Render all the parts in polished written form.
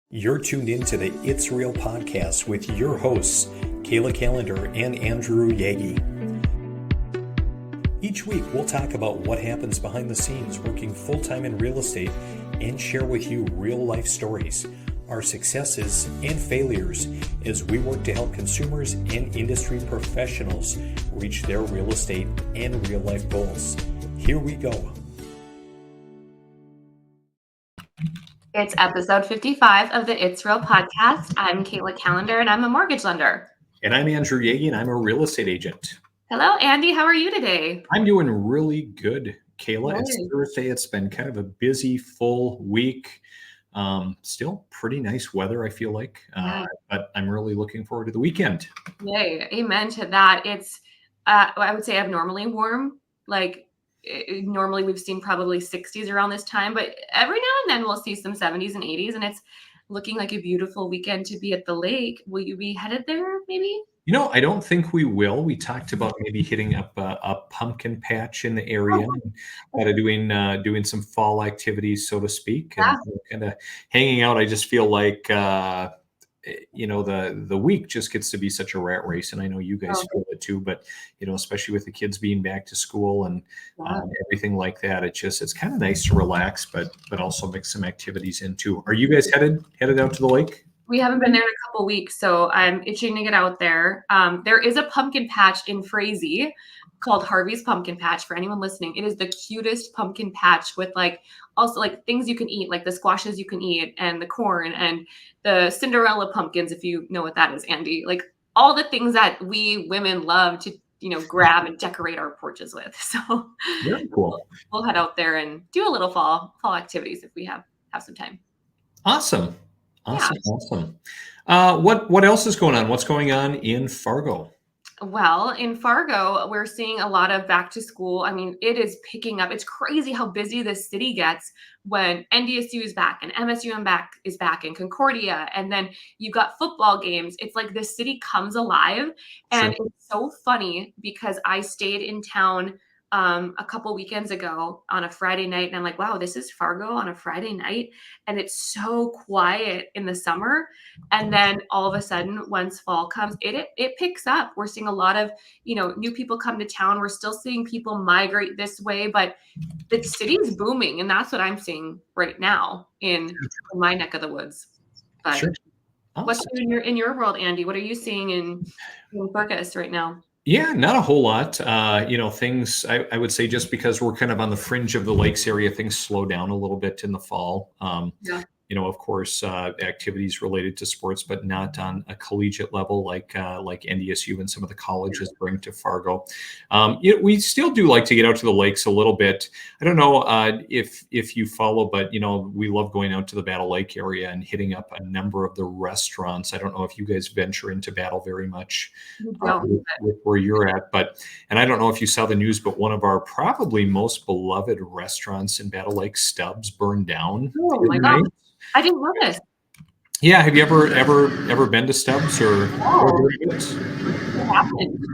You're tuned in to the It's Real podcast with your hosts, Kayla Calendar and Andrew Yagi. Each week, we'll talk about what happens behind the scenes working full-time in real estate and share with you real-life stories, our successes and failures as we work to help consumers and industry professionals reach their real estate and real-life goals. Here we go. It's episode 55 of the It's Real podcast. I'm Kayla Calendar, and I'm a mortgage lender. And I'm Andrew Yagi, and I'm a real estate agent. Hello, Andy. How are you today? I'm doing really good, Kayla. Good. It's Thursday. It's been kind of a busy, full week. Still pretty nice weather, I feel like. But I'm really looking forward to the weekend. Yay. Amen to that. It's, I would say, abnormally warm. Normally we've seen probably 60s around this time, but every now and then we'll see some 70s and 80s, and it's looking like a beautiful weekend to be at the lake. Will you be headed there maybe? You know, I don't think we will. We talked about maybe hitting up a pumpkin patch in the area, and kind of doing some fall activities, so to speak, and kind of hanging out. I just feel like the week just gets to be such a rat race, and I know you guys feel it too. But especially with the kids being back to school and everything like that, it's kind of nice to relax, but also mix some activities in too. Are you guys headed out to the lake? We haven't been there in a couple of weeks, so I'm itching to get out there. There is a pumpkin patch in Frazee called Harvey's Pumpkin Patch. For anyone listening, it is the cutest pumpkin patch with also things you can eat, like the squashes you can eat and the corn and the Cinderella pumpkins, if you know what that is, Andy. Like all the things that we women love to grab and decorate our porches with. So very cool. We'll head out there and do a little fall activities if we have some time. Awesome. What else is going on? What's going on in Fargo? Well, in Fargo, we're seeing a lot of back to school. I mean, it is picking up. It's crazy how busy this city gets when NDSU is back and MSU is back and Concordia. And then you've got football games. It's like this city comes alive. And It's so funny because I stayed in town a couple weekends ago on a Friday night, and I'm like, wow, this is Fargo on a Friday night, and it's so quiet in the summer. And then all of a sudden, once fall comes, it picks up. We're seeing a lot of new people come to town. We're still seeing people migrate this way, but the city's booming, and that's what I'm seeing right now in my neck of the woods. But Sure. Awesome. What's in your world, Andy? What are you seeing in Fargus right now? Yeah, not a whole lot. Things I would say just because we're kind of on the fringe of the lakes area, things slow down a little bit in the fall. Of course, activities related to sports, but not on a collegiate level like NDSU and some of the colleges bring to Fargo. We still do like to get out to the lakes a little bit. I don't know if you follow, but we love going out to the Battle Lake area and hitting up a number of the restaurants. I don't know if you guys venture into Battle very much with where you're at, and I don't know if you saw the news, but one of our probably most beloved restaurants in Battle Lake, Stubbs, burned down. Oh my God. I didn't know this. Yeah, have you ever been to Stubbs or heard of it? What happened?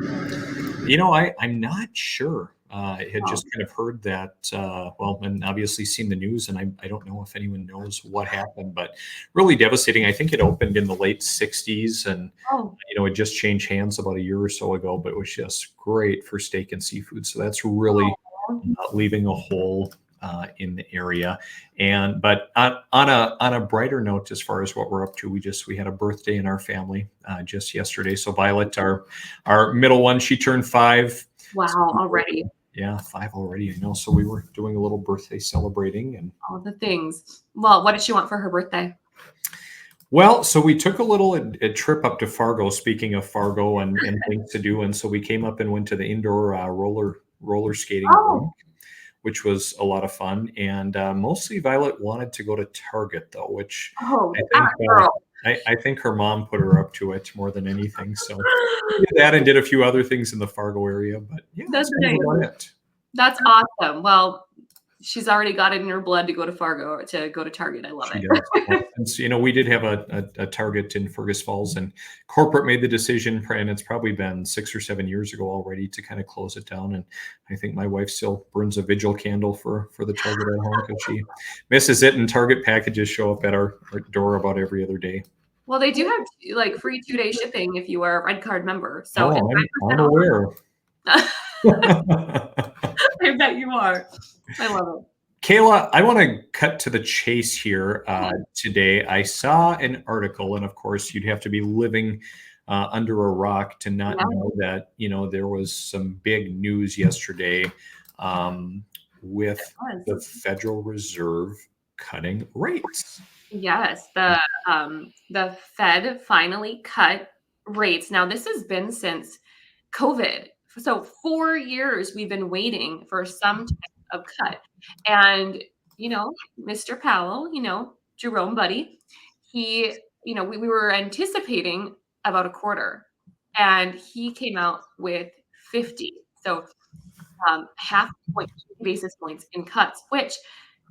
I'm not sure. I had just kind of heard that, and obviously seen the news, and I don't know if anyone knows what happened, but really devastating. I think it opened in the late 60s, and it just changed hands about a year or so ago, but it was just great for steak and seafood. So that's really leaving a hole in the area. But on a brighter note, as far as what we're up to, we had a birthday in our family just yesterday. So Violet, our middle one, she turned 5. Wow, already. Yeah, 5 already. I know. So we were doing a little birthday celebrating and all the things. Well, what did she want for her birthday? Well, so we took a trip up to Fargo, speaking of Fargo and things to do. And so we came up and went to the indoor roller skating rink, which was a lot of fun. And mostly Violet wanted to go to Target, though, which I think her mom put her up to it more than anything. So we did that and did a few other things in the Fargo area. But yeah, that's nice. That's awesome. Well, She's already got it in her blood to go to Fargo, to go to Target. I love She it. does. Well, since, we did have a Target in Fergus Falls, and corporate made the decision, and it's probably been 6 or 7 years ago already, to kind of close it down. And I think my wife still burns a vigil candle for the Target at home because she misses it. And Target packages show up at our door about every other day. Well, they do have like free 2-day shipping if you are a Red Card member. So Oh, and I'm 5% off. aware. I bet you are. I love it. Kayla, I want to cut to the chase here Yeah. today. I saw an article, and of course, you'd have to be living under a rock to not Yeah. know that there was some big news yesterday with the Federal Reserve cutting rates. Yes, the Fed finally cut rates. Now, this has been since COVID. So 4 years we've been waiting for some type of cut. And, Mr. Powell, Jerome buddy, he, we were anticipating about a quarter, and he came out with 50. So half point basis points in cuts, which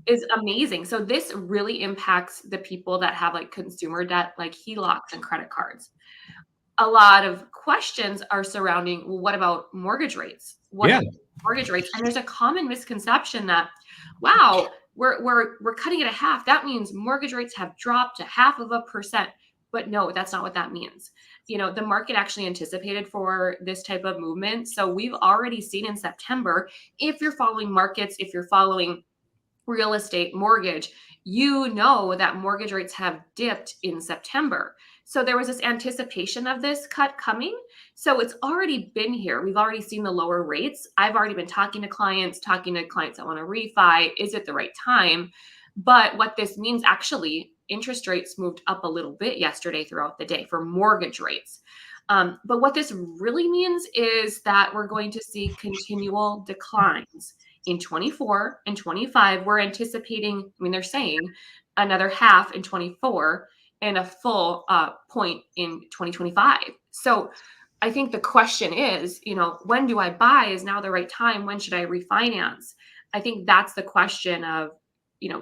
is amazing. So this really impacts the people that have like consumer debt, like HELOCs and credit cards. A lot of questions are surrounding, well, what about mortgage rates? What Yeah. about mortgage rates? And there's a common misconception that, wow, we're cutting it at half. That means mortgage rates have dropped to 0.5%. But no, that's not what that means. The market actually anticipated for this type of movement. So we've already seen in September, if you're following markets, if you're following real estate, mortgage, that mortgage rates have dipped in September. So there was this anticipation of this cut coming. So it's already been here. We've already seen the lower rates. I've already been talking to clients that want to refi. Is it the right time? But what this means, actually, interest rates moved up a little bit yesterday throughout the day for mortgage rates. But what this really means is that we're going to see continual declines in 24 and 25. We're anticipating, they're saying another half in 24 and a full point in 2025. So I think the question is, when do I buy? Is now the right time? When should I refinance? I think that's the question of,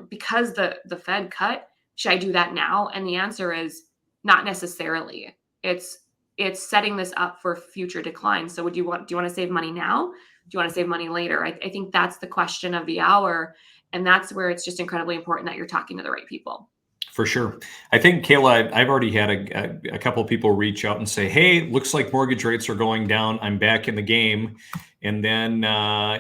because the Fed cut, should I do that now? And the answer is not necessarily. It's setting this up for future decline. So do you want to save money now? Do you want to save money later? I think that's the question of the hour. And that's where it's just incredibly important that you're talking to the right people. For sure. I think, Kayla, I've already had a couple of people reach out and say, hey, looks like mortgage rates are going down. I'm back in the game. And then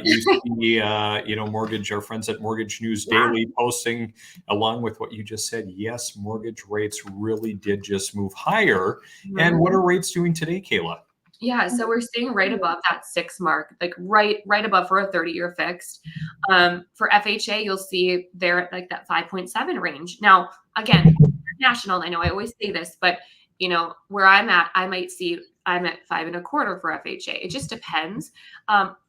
you see, our friends at Mortgage News Daily posting along with what you just said. Yes, mortgage rates really did just move higher. Mm-hmm. And what are rates doing today, Kayla? Yeah, so we're staying right above that 6 mark, like right above for a 30-year fixed. For FHA, you'll see they're at like that 5.7 range. Now, again, national, I know I always say this, but where I'm at, I'm at 5.25 for FHA. It just depends.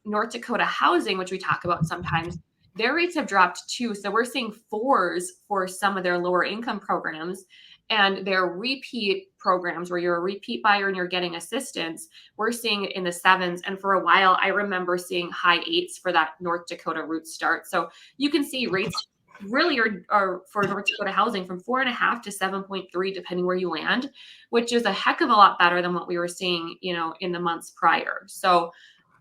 North Dakota housing, which we talk about sometimes, their rates have dropped too. So we're seeing 4s for some of their lower income programs. And their repeat programs where you're a repeat buyer and you're getting assistance, we're seeing it in the 7s. And for a while, I remember seeing high 8s for that North Dakota root start. So you can see rates really are for North Dakota housing from 4.5 to 7.3, depending where you land, which is a heck of a lot better than what we were seeing, in the months prior. So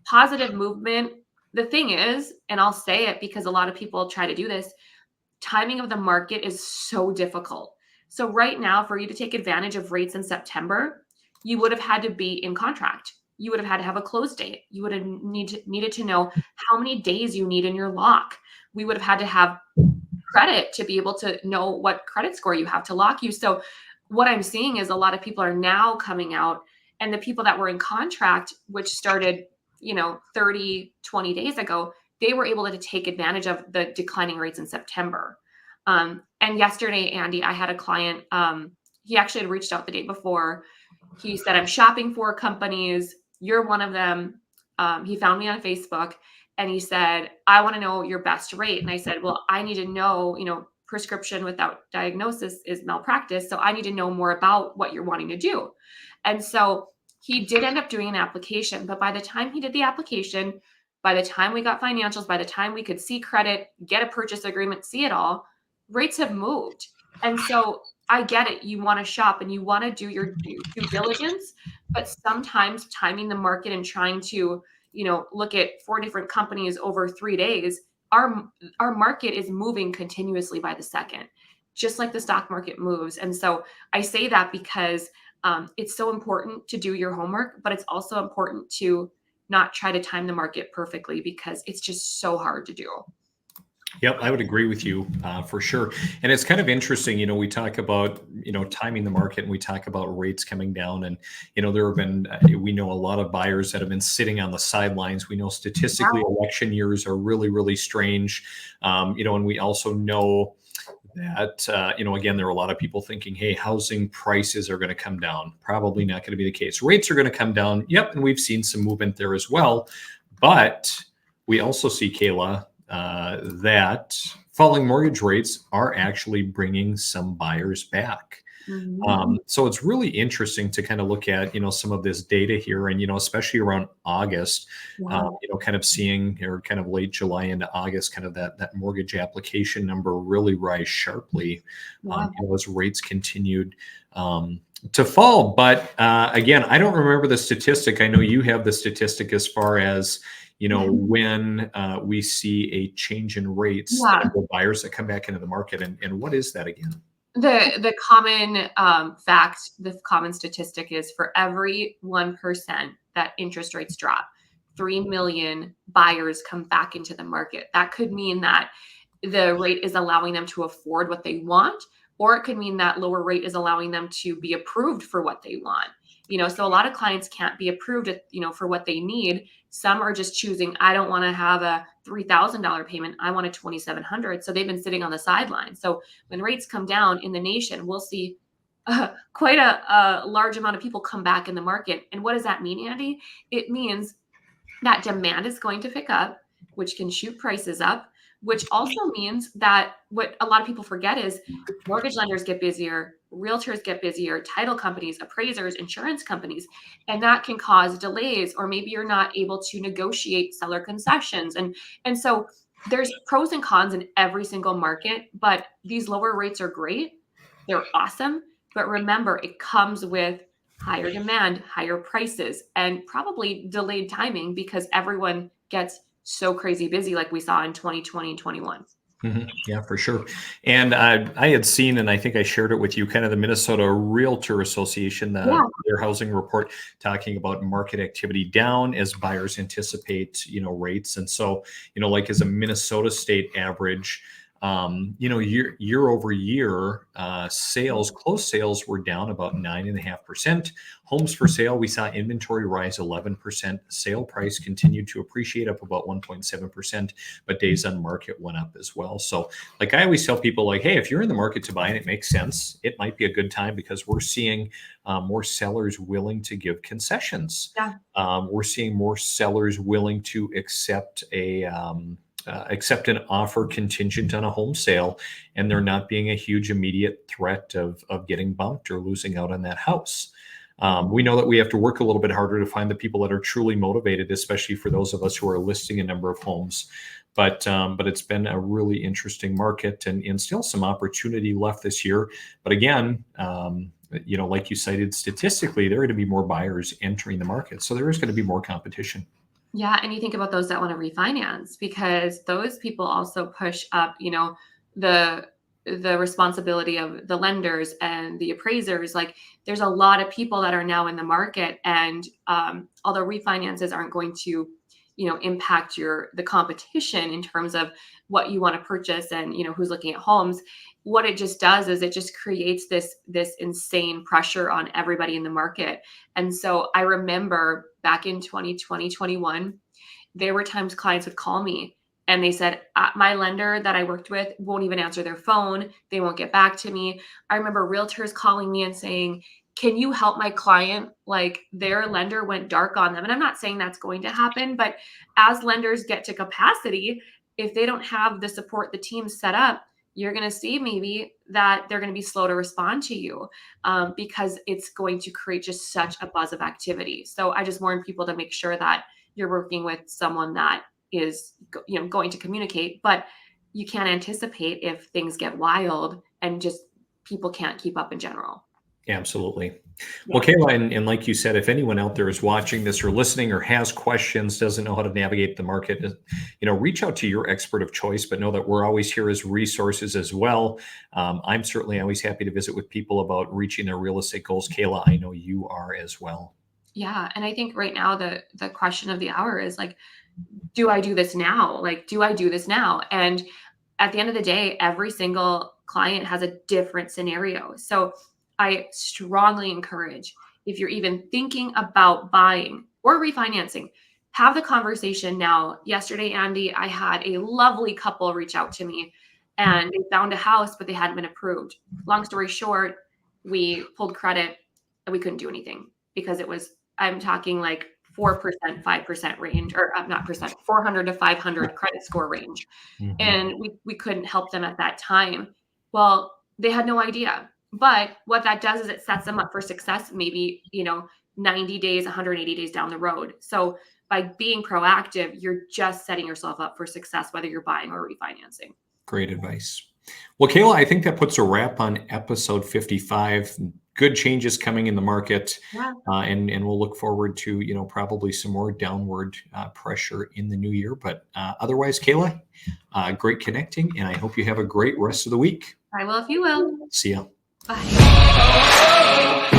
positive movement. The thing is, and I'll say it because a lot of people try to do this, timing of the market is so difficult. So right now, for you to take advantage of rates in September, you would have had to be in contract. You would have had to have a close date. You would have needed to know how many days you need in your lock. We would have had to have credit to be able to know what credit score you have to lock you. So what I'm seeing is a lot of people are now coming out, and the people that were in contract, which started, 30, 20 days ago, they were able to take advantage of the declining rates in September. And yesterday, Andy, I had a client, he actually had reached out the day before. He said, I'm shopping for companies. You're one of them. He found me on Facebook and he said, I want to know your best rate. And I said, well, I need to know, prescription without diagnosis is malpractice. So I need to know more about what you're wanting to do. And so he did end up doing an application, but by the time he did the application, By the time we got financials, by the time we could see credit, get a purchase agreement, see it all, rates have moved. And so I get it. You want to shop and you want to do your due diligence, but sometimes timing the market and trying to, look at 4 different companies over 3 days, our our market is moving continuously by the second, just like the stock market moves. And so I say that because it's so important to do your homework, but it's also important to not try to time the market perfectly because it's just so hard to do. Yep, I would agree with you for sure. And it's kind of interesting, we talk about, timing the market and we talk about rates coming down. And, there have been, we know a lot of buyers that have been sitting on the sidelines. We know statistically election years are really, really strange. And we also know that, again, there are a lot of people thinking, hey, housing prices are going to come down. Probably not going to be the case. Rates are going to come down. Yep. And we've seen some movement there as well. But we also see, Kayla, that falling mortgage rates are actually bringing some buyers back. So it's really interesting to kind of look at, some of this data here and, especially around August, kind of seeing or kind of late July into August, kind of that mortgage application number really rise sharply, as rates continued to fall. But again, I don't remember the statistic. I know you have the statistic as far as, when we see a change in rates, the number of buyers that come back into the market. And what is that again? The common fact, the common statistic is for every 1% that interest rates drop, 3 million buyers come back into the market. That could mean that the rate is allowing them to afford what they want, or it could mean that lower rate is allowing them to be approved for what they want. So a lot of clients can't be approved for what they need. Some are just choosing, I don't want to have a $3,000 payment. I want a $2,700. So they've been sitting on the sidelines. So when rates come down in the nation, we'll see quite a large amount of people come back in the market. And what does that mean, Andy? It means that demand is going to pick up, which can shoot prices up, which also means that what a lot of people forget is mortgage lenders get busier, realtors get busier, title companies, appraisers, insurance companies, and that can cause delays, or maybe you're not able to negotiate seller concessions. And so there's pros and cons in every single market, but these lower rates are great. They're awesome. But remember, it comes with higher demand, higher prices, and probably delayed timing because everyone gets so crazy busy like we saw in 2020 and 21. Yeah, for sure. And I had seen, and I think I shared it with you, kind of the Minnesota Realtor Association, their housing report talking about market activity down as buyers anticipate, rates. And so, like as a Minnesota state average, year over year, closed sales were down about 9.5%. Homes for sale, we saw inventory rise 11%. Sale price continued to appreciate up about 1.7%, but days on market went up as well. So like I always tell people like, hey, if you're in the market to buy and it makes sense, it might be a good time because we're seeing more sellers willing to give concessions. We're seeing more sellers willing to accept an offer contingent on a home sale, and there not being a huge immediate threat of getting bumped or losing out on that house. We know that we have to work a little bit harder to find the people that are truly motivated, especially for those of us who are listing a number of homes. But it's been a really interesting market and still some opportunity left this year. But again, like you cited, statistically, there are going to be more buyers entering the market. So there is going to be more competition. Yeah, and you think about those that want to refinance because those people also push up, the responsibility of the lenders and the appraisers. Like there's a lot of people that are now in the market, and although refinances aren't going to, impact the competition in terms of what you want to purchase and who's looking at homes. What it just does is it just creates this insane pressure on everybody in the market. And so I remember back in 2020, 21, there were times clients would call me and they said, my lender that I worked with won't even answer their phone. They won't get back to me. I remember realtors calling me and saying, can you help my client? Like their lender went dark on them. And I'm not saying that's going to happen, but as lenders get to capacity, if they don't have the support the team set up, you're going to see maybe that they're going to be slow to respond to you because it's going to create just such a buzz of activity. So I just warn people to make sure that you're working with someone that is, going to communicate, but you can't anticipate if things get wild and just people can't keep up in general. Absolutely. Well, Yeah. Kayla, and like you said, if anyone out there is watching this or listening or has questions, doesn't know how to navigate the market, reach out to your expert of choice, but know that we're always here as resources as well. I'm certainly always happy to visit with people about reaching their real estate goals. Kayla, I know you are as well. Yeah. And I think right now the question of the hour is like, do I do this now? Like, do I do this now? And at the end of the day, every single client has a different scenario. So I strongly encourage, if you're even thinking about buying or refinancing, have the conversation now. Yesterday, Andy, I had a lovely couple reach out to me and they found a house, but they hadn't been approved. Long story short, we pulled credit and we couldn't do anything because it was, I'm talking like 4%, 5% range, or not percent, 400 to 500 credit score range. Mhm. And we couldn't help them at that time. Well, they had no idea. But what that does is it sets them up for success, maybe, 90 days, 180 days down the road. So by being proactive, you're just setting yourself up for success, whether you're buying or refinancing. Great advice. Well, Kayla, I think that puts a wrap on episode 55. Good changes coming in the market, Yeah. and we'll look forward to probably some more downward pressure in the new year. But otherwise, Kayla, great connecting, and I hope you have a great rest of the week. I will if you will. See ya. Bye.